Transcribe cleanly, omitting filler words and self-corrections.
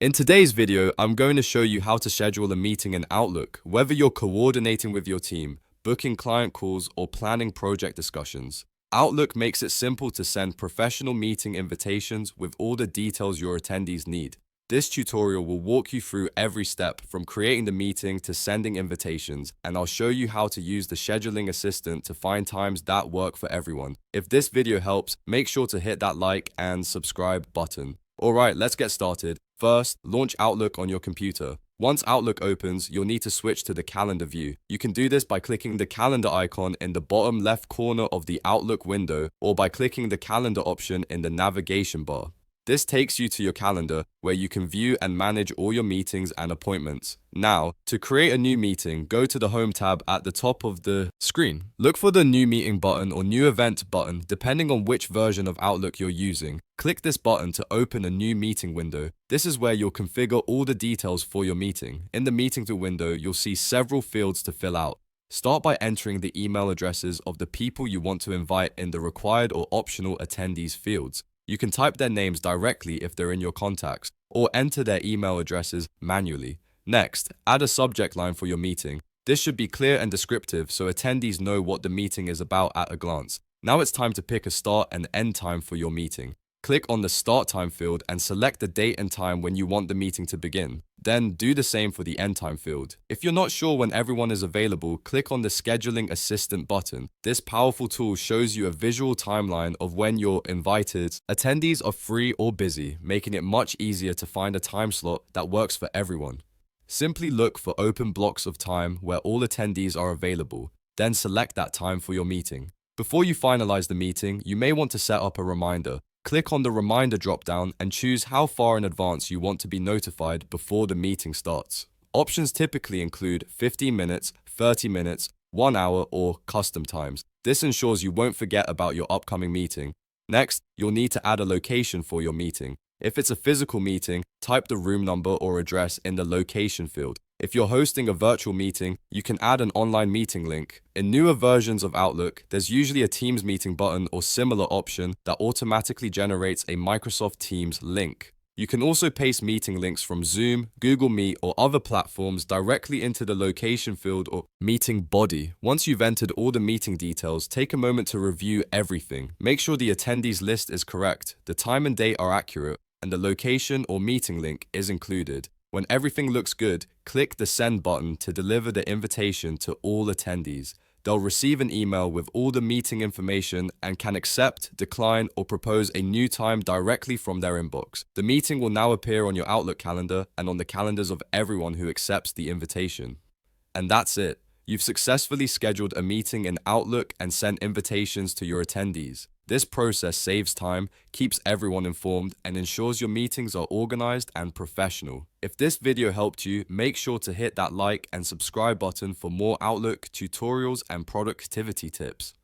In today's video, I'm going to show you how to schedule a meeting in Outlook, whether you're coordinating with your team, booking client calls, or planning project discussions. Outlook makes it simple to send professional meeting invitations with all the details your attendees need. This tutorial will walk you through every step from creating the meeting to sending invitations, and I'll show you how to use the scheduling assistant to find times that work for everyone. If this video helps, make sure to hit that like and subscribe button. Alright, let's get started. First, launch Outlook on your computer. Once Outlook opens, you'll need to switch to the calendar view. You can do this by clicking the calendar icon in the bottom left corner of the Outlook window or by clicking the calendar option in the navigation bar. This takes you to your calendar where you can view and manage all your meetings and appointments. Now, to create a new meeting, go to the Home tab at the top of the screen. Look for the New Meeting button or New Event button depending on which version of Outlook you're using. Click this button to open a new meeting window. This is where you'll configure all the details for your meeting. In the meeting window, you'll see several fields to fill out. Start by entering the email addresses of the people you want to invite in the required or optional attendees fields. You can type their names directly if they're in your contacts, or enter their email addresses manually. Next, add a subject line for your meeting. This should be clear and descriptive so attendees know what the meeting is about at a glance. Now it's time to pick a start and end time for your meeting. Click on the Start Time field and select the date and time when you want the meeting to begin. Then do the same for the End Time field. If you're not sure when everyone is available, click on the Scheduling Assistant button. This powerful tool shows you a visual timeline of when your invited attendees are free or busy, making it much easier to find a time slot that works for everyone. Simply look for open blocks of time where all attendees are available, then select that time for your meeting. Before you finalize the meeting, you may want to set up a reminder. Click on the Reminder drop-down and choose how far in advance you want to be notified before the meeting starts. Options typically include 15 minutes, 30 minutes, 1 hour, or custom times. This ensures you won't forget about your upcoming meeting. Next, you'll need to add a location for your meeting. If it's a physical meeting, type the room number or address in the location field. If you're hosting a virtual meeting, you can add an online meeting link. In newer versions of Outlook, there's usually a Teams meeting button or similar option that automatically generates a Microsoft Teams link. You can also paste meeting links from Zoom, Google Meet, or other platforms directly into the location field or meeting body. Once you've entered all the meeting details, take a moment to review everything. Make sure the attendees list is correct, the time and date are accurate, and the location or meeting link is included. When everything looks good, click the Send button to deliver the invitation to all attendees. They'll receive an email with all the meeting information and can accept, decline, or propose a new time directly from their inbox. The meeting will now appear on your Outlook calendar and on the calendars of everyone who accepts the invitation. And that's it. You've successfully scheduled a meeting in Outlook and sent invitations to your attendees. This process saves time, keeps everyone informed, and ensures your meetings are organized and professional. If this video helped you, make sure to hit that like and subscribe button for more Outlook tutorials and productivity tips.